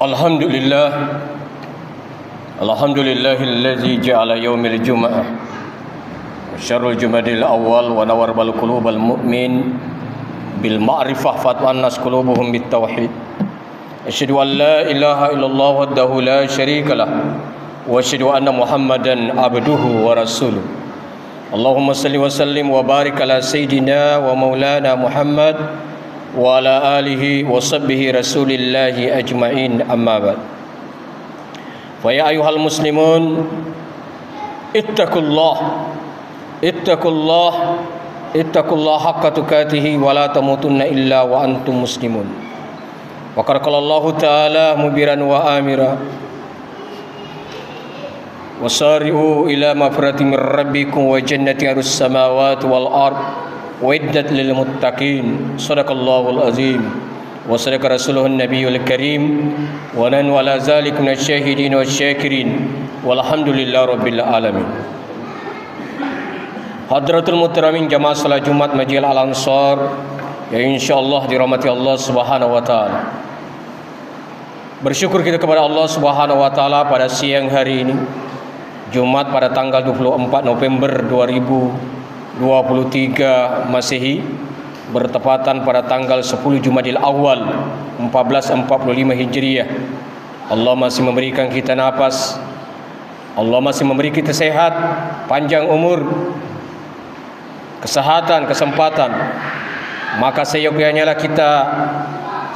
Alhamdulillah, Alhamdulillahilladzi ja'ala yaumil jum'ah syarrul jumadil awal wa nawar bal qulubal mu'min bil ma'rifah fatwan nas qulubuhum bit tauhid. Asyhadu an la ilaha illallah wahdahu la syarikalah wa asyhadu anna Muhammadan abduhu wa rasuluh. Allahumma salli wa sallim wa barik ala sayyidina wa maulana Muhammad wa ala alihi wa sahbihi rasulillahi ajma'in, amma ba'd. Fa ya ayyuhal muslimun ittaqullah haqqa tuqatih wa la tamutunna illa wa antum muslimun. Wa qala Allah ta'ala mubiran wa amira wasari'u ila maghfiratin min rabbikum wa jannatin arus samawati wal ard وَإِدَّتْ لِلْمُتَّقِينَ صدق الله العظيم وصدق رسوله النبي الكريم ونحن على ذلك من الشاهدين والشاكرين والحمد لله رب العالمين. Hadratul Muhtaramin jamaah salat Jumat Masjid Al-Ansar yang insyaallah dirahmati Allah Subhanahu wa taala. Bersyukur kita kepada Allah Subhanahu wa taala pada siang hari ini, Jumat pada tanggal 24 November 2023 Masehi, bertepatan pada tanggal 10 Jumadil Awal 1445 Hijriah. Allah masih memberikan kita nafas, Allah masih memberi kita sehat, panjang umur, kesehatan, kesempatan. Maka seyogyanya lah kita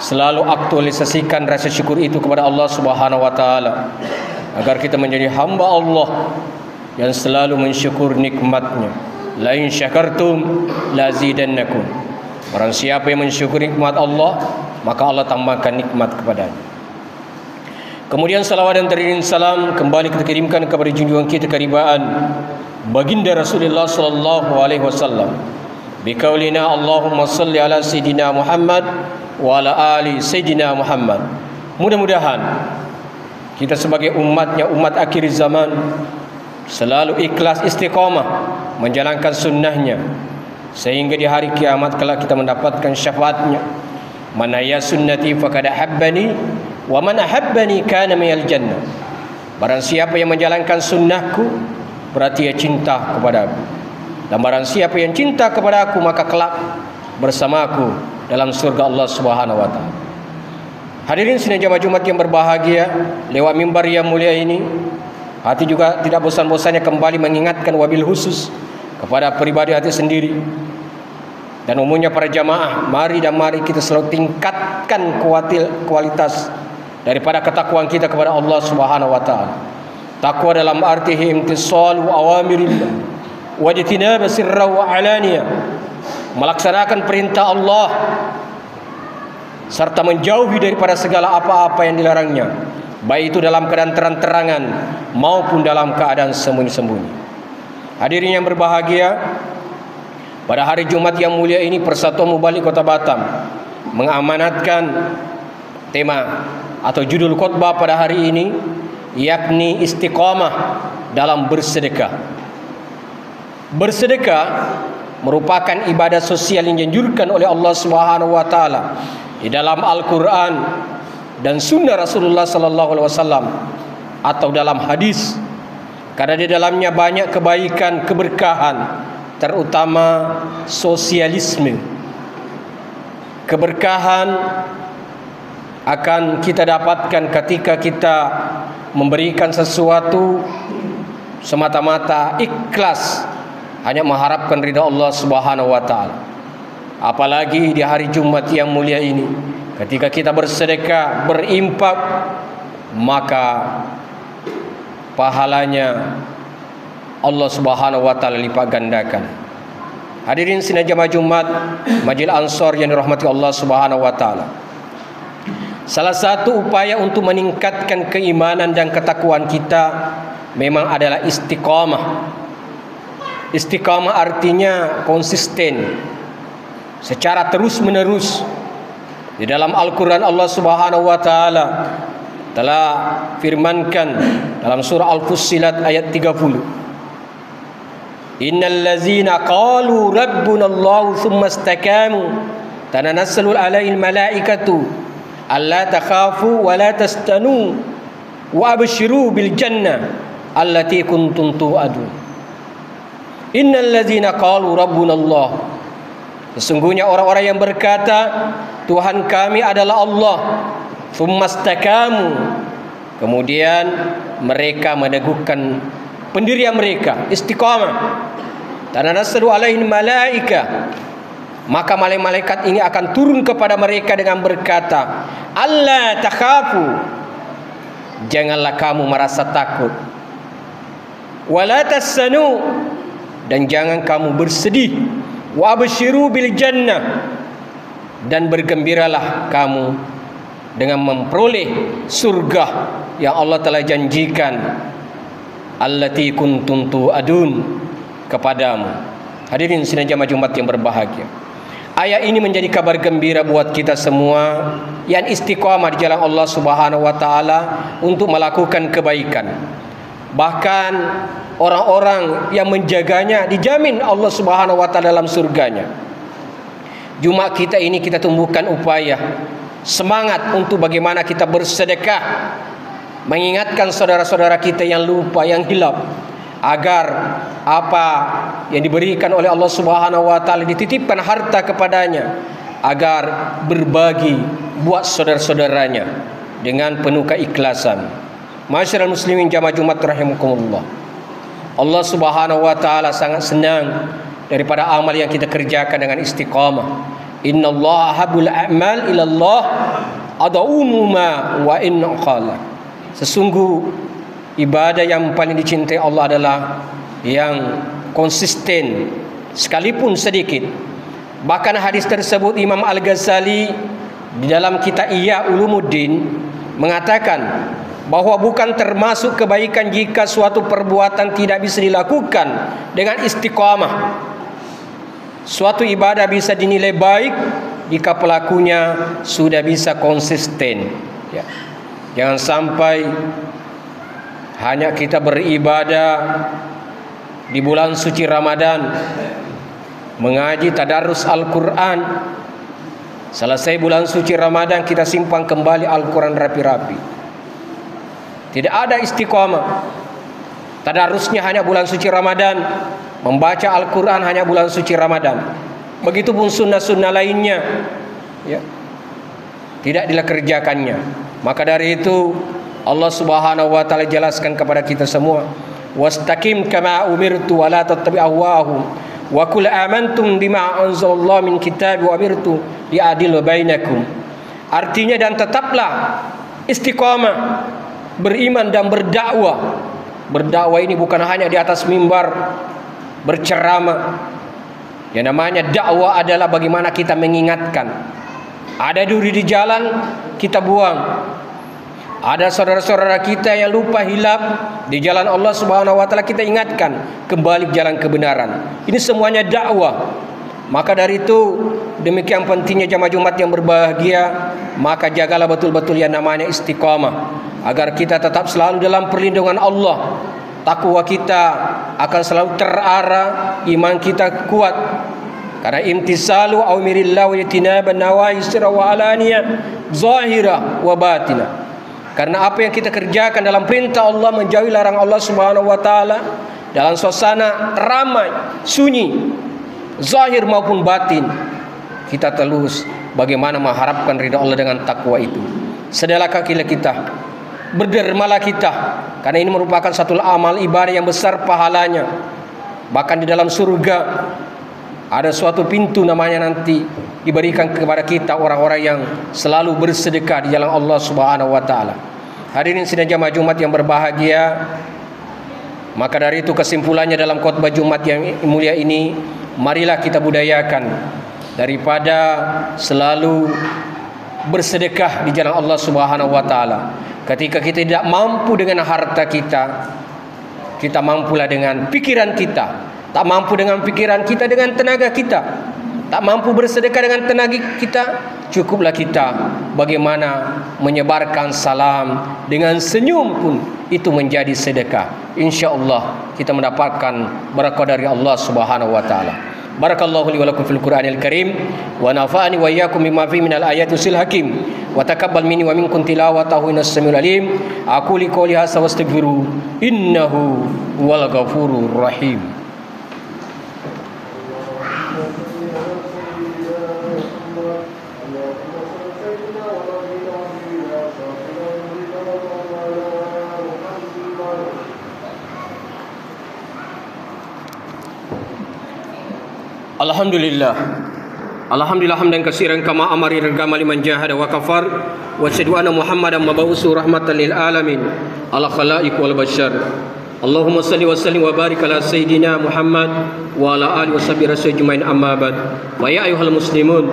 selalu aktualisasikan rasa syukur itu kepada Allah Subhanahu wa taala, agar kita menjadi hamba Allah yang selalu mensyukur nikmatnya. La in syakartum lazidannakum. Barang siapa yang mensyukuri nikmat Allah, maka Allah tambahkan nikmat kepadanya. Kemudian salawat dan taslim salam kembali kita kirimkan kepada junjungan kita keribaan baginda Rasulullah sallallahu alaihi wasallam. Biqaulina Allahumma salli ala sayidina Muhammad wa ala ali sayidina Muhammad. Mudah-mudahan kita sebagai umatnya, umat akhir zaman, selalu ikhlas istiqamah menjalankan sunnahnya, sehingga di hari kiamat kelak kita mendapatkan syafaatnya. Man ya sunnati faqad ahabbani wa man ahabbani kana minal jannah. Barang siapa yang menjalankan sunnahku, berarti ia cinta kepadaku, dan barang siapa yang cinta kepadaku, maka kelak bersamaku dalam surga Allah Subhanahu wa taala. Hadirin sidang jamaah Jumat yang berbahagia, lewat mimbar yang mulia ini, hati juga tidak bosan-bosannya kembali mengingatkan wabil khusus kepada pribadi hati sendiri dan umumnya para jamaah. Mari kita selalu tingkatkan kualitas daripada ketakwaan kita kepada Allah Subhanahu wa taala. Takwa dalam arti imtisalu awamirillah wa ijtinab sirra wa alaniya, melaksanakan perintah Allah serta menjauhi daripada segala apa-apa yang dilarangnya, baik itu dalam keadaan terang-terangan maupun dalam keadaan sembunyi-sembunyi. Hadirin yang berbahagia, pada hari Jumat yang mulia ini, Persatuan Mubalik Kota Batam mengamanatkan tema atau judul khutbah pada hari ini, yakni istiqamah dalam bersedekah. Bersedekah merupakan ibadah sosial yang dianjurkan oleh Allah Subhanahu wa taala di dalam Al-Quran dan sunnah Rasulullah sallallahu alaihi wasallam atau dalam hadis, karena di dalamnya banyak kebaikan, keberkahan, terutama sosialisme. Keberkahan akan kita dapatkan ketika kita memberikan sesuatu semata-mata ikhlas, hanya mengharapkan ridha Allah Subhanahu wa taala. Apalagi di hari Jumat yang mulia ini, ketika kita bersedekah, berimpak, maka pahalanya Allah Subhanahu wa taala lipat gandakan. Hadirin sidang jamaah Jumat Masjid Ansar yang dirahmati Allah Subhanahu wa taala, salah satu upaya untuk meningkatkan keimanan dan ketakwaan kita memang adalah istiqamah. Istiqamah artinya konsisten, secara terus-menerus. Di dalam Al-Quran Allah Subhanahu wa taala telah firmankan dalam surah Al-Fussilat ayat 30, Innal ladzina qalu rabbunallahu tsumma istaqamu tananazzalu alaihil malaikatu alla takhafu wa la tastanu wa abshiru bil jannah allati kuntum tu'adun. Innal ladzina qalu rabbuna Allah, sesungguhnya orang-orang yang berkata Tuhan kami adalah Allah, tsumastaqamu, kemudian mereka meneguhkan pendirian mereka, istiqamah. Tanazzalu alaihim malaika, maka malaikat ini akan turun kepada mereka dengan berkata, alla takhafu, janganlah kamu merasa takut, wala tasanu, dan jangan kamu bersedih, wa abshiru bil jannah, dan bergembiralah kamu dengan memperoleh surga yang Allah telah janjikan, allati kuntum tu'adun, kepadamu. Hadirin sidang jamaah Jumat yang berbahagia, ayat ini menjadi kabar gembira buat kita semua yang istiqamah di jalan Allah Subhanahu wa taala untuk melakukan kebaikan. Bahkan orang-orang yang menjaganya dijamin Allah Subhanahu wa taala dalam surganya. Jumat kita ini kita tumbuhkan upaya, semangat untuk bagaimana kita bersedekah, mengingatkan saudara-saudara kita yang lupa, yang hilaf, agar apa yang diberikan oleh Allah Subhanahu wa taala dititipkan harta kepadanya, agar berbagi buat saudara-saudaranya dengan penuh keikhlasan. Masyarul muslimin jamaah Jumat rahimakumullah, Allah Subhanahu wa taala sangat senang daripada amal yang kita kerjakan dengan istiqamah. Innallaha habul a'mal ilallah ad'umuma wa in qala. Sesungguh ibadah yang paling dicintai Allah adalah yang konsisten sekalipun sedikit. Bahkan hadis tersebut Imam Al-Ghazali di dalam kitab Ihya Ulumuddin mengatakan bahwa bukan termasuk kebaikan jika suatu perbuatan tidak bisa dilakukan dengan istiqamah. Suatu ibadah bisa dinilai baik jika pelakunya sudah bisa konsisten. Ya. Jangan sampai hanya kita beribadah di bulan suci Ramadan, mengaji tadarus Al-Quran, selesai bulan suci Ramadan kita simpan kembali Al-Quran rapi-rapi. Tidak ada istiqamah. Tadarusnya hanya bulan suci Ramadan, membaca Al-Quran hanya bulan suci Ramadan. Begitupun sunnah-sunnah lainnya, ya, tidak dikerjakannya. Maka dari itu Allah Subhanahu wa taala jelaskan kepada kita semua, wastaqim kama umirtu wa la tattabi' ahwahum wa qul amantum bima anzalallahu min kitab wa umirtu li'adil bainakum. Artinya, dan tetaplah istiqamah, beriman dan berdakwah. Berdakwah ini bukan hanya di atas mimbar berceramah. Yang namanya dakwah adalah bagaimana kita mengingatkan. Ada duri di jalan, kita buang. Ada saudara-saudara kita yang lupa, hilaf di jalan Allah Subhanahu wa taala, kita ingatkan kembali ke jalan kebenaran. Ini semuanya dakwah. Maka dari itu, demikian pentingnya jamaah Jumat yang berbahagia, maka jagalah betul-betul yang namanya istiqamah, agar kita tetap selalu dalam perlindungan Allah. Takwa kita akan selalu terarah, iman kita kuat. Karena imtisalu awmirillah wa yatinaban nawahi sirra wa alaniya zahira wa batina. Karena apa yang kita kerjakan dalam perintah Allah, menjauhi larang Allah Subhanahu wa taala, dalam suasana ramai, sunyi, zahir maupun batin, kita terus bagaimana mengharapkan ridha Allah dengan takwa itu. Sedialah kita, berdermalah kita, karena ini merupakan satu amal ibadah yang besar pahalanya. Bahkan di dalam surga ada suatu pintu namanya nanti diberikan kepada kita orang-orang yang selalu bersedekah di jalan Allah Subhanahu wa taala. Hadirin sidang jamaah Jumat yang berbahagia, maka dari itu kesimpulannya dalam khutbah Jumat yang mulia ini, marilah kita budayakan daripada selalu bersedekah di jalan Allah Subhanahu wa taala. Ketika kita tidak mampu dengan harta kita, kita mampulah dengan pikiran kita. Tak mampu dengan pikiran kita, dengan tenaga kita. Tak mampu bersedekah dengan tenaga kita, cukuplah kita bagaimana menyebarkan salam dengan senyum pun itu menjadi sedekah. InsyaAllah kita mendapatkan berkah dari Allah Subhanahu wa taala. Barakallahu li wa lakum fil Qur'anil Karim wa nafa'ani wa iyyakum bima fihi minal ayati wasil hakim wa taqabbal minni wa minkum tilawatahu innas samiul alim. Aku li qouli hadza wastaghfiru innahu huwal ghafurur rahim. Alhamdulillah hamdan katsiran kama amari kama liman jahada wa kafar wa asyhadu anna Muhammadan mab'usu rahmatan lil alamin ala khalaiq wal bashar. Allahumma salli wa sallim wa barik ala sayidina Muhammad wa ala alihi washabihi rasul ajmain, amma ba'd. Wa ya ayyuhal muslimun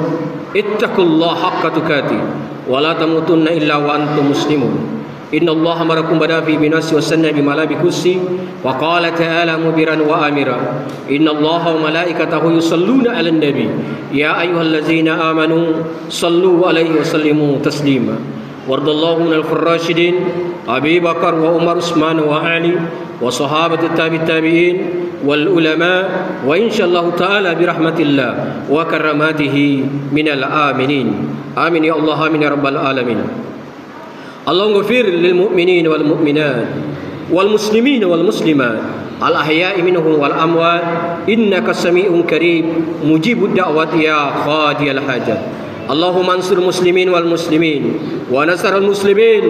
ittaqullaha haqqa tuqatih wa la tamutunna illa wa antum muslimun. Inna Allah amarakum badafi binasi wa sanna bimala bikusi wa qala ta'ala mubiran wa amira. Inna Allah wa malaikatahu yusalluna ala nabi ya ayyuhallazina amanu sallu alaihi wa sallimu taslima. Wardallahu minal khurrashidin Abi Bakar wa Umar Usman wa Ali wa sahabat tabi'in wal ulama wa insyaallah ta'ala birahmatillah wa karamatihi minal aminin. Amin ya Allah, amin ya rabbal alamin. Allahumma ghfir lil mu'minin wal mu'minat wal muslimin wal muslimat al ahya'i minhum wal amwat innaka sami'un karim mujibud da'wat ya qadiyal hajat. Allahumma ansur muslimin wal muslimin wa nasar al muslimin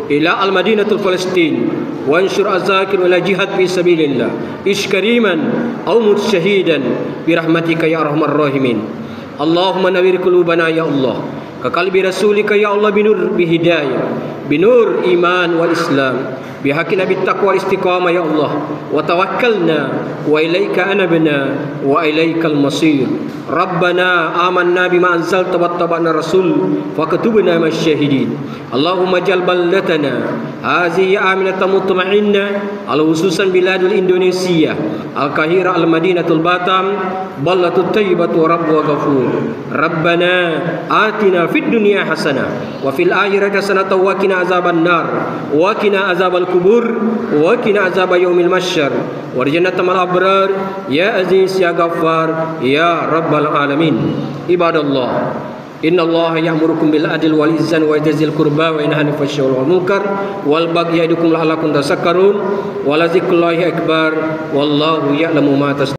ila al madinatul Palestin wa anshur azakir ila jihad fi sabilillah ish kariman aw mut syahidan bi rahmatika ya arhamar rahimin. Allahumma nawwir qulubana ya Allah ka qalbi rasulika ya Allah binur bihidayah binur iman wal islam bihaqi nabi taqwa wal istiqamah ya Allah wa tawakkalna wa ilaika anabna wa ilaikal masir. Rabbana amanna bima anzalta wattaba'na rasul fakatubna masyahidin. Allahumma jal baldatana hazihi aminatan mutma'inna al khususan biladul Indonesia al Kahira al Madinatul Batam ballatut tayyibatu rabbu wa ghafur. Rabbana atina fid dunya hasanah wa fil akhirati hasanah wa qina azaban nar wa qina azabal kubur wa qina azab yaumil mahsyar warjana tamal abrar ya aziz ya ghaffar ya rabbal alamin. Ibadallah, inna Allah ya'murukum bil adli wal ihsan wa ita'i qurba wa yanha 'anil fahsya'i wal munkar wal baghi ya'idukum la'allakum tadhakkarun wa la dzikrullahi akbar wallahu ya'lamu ma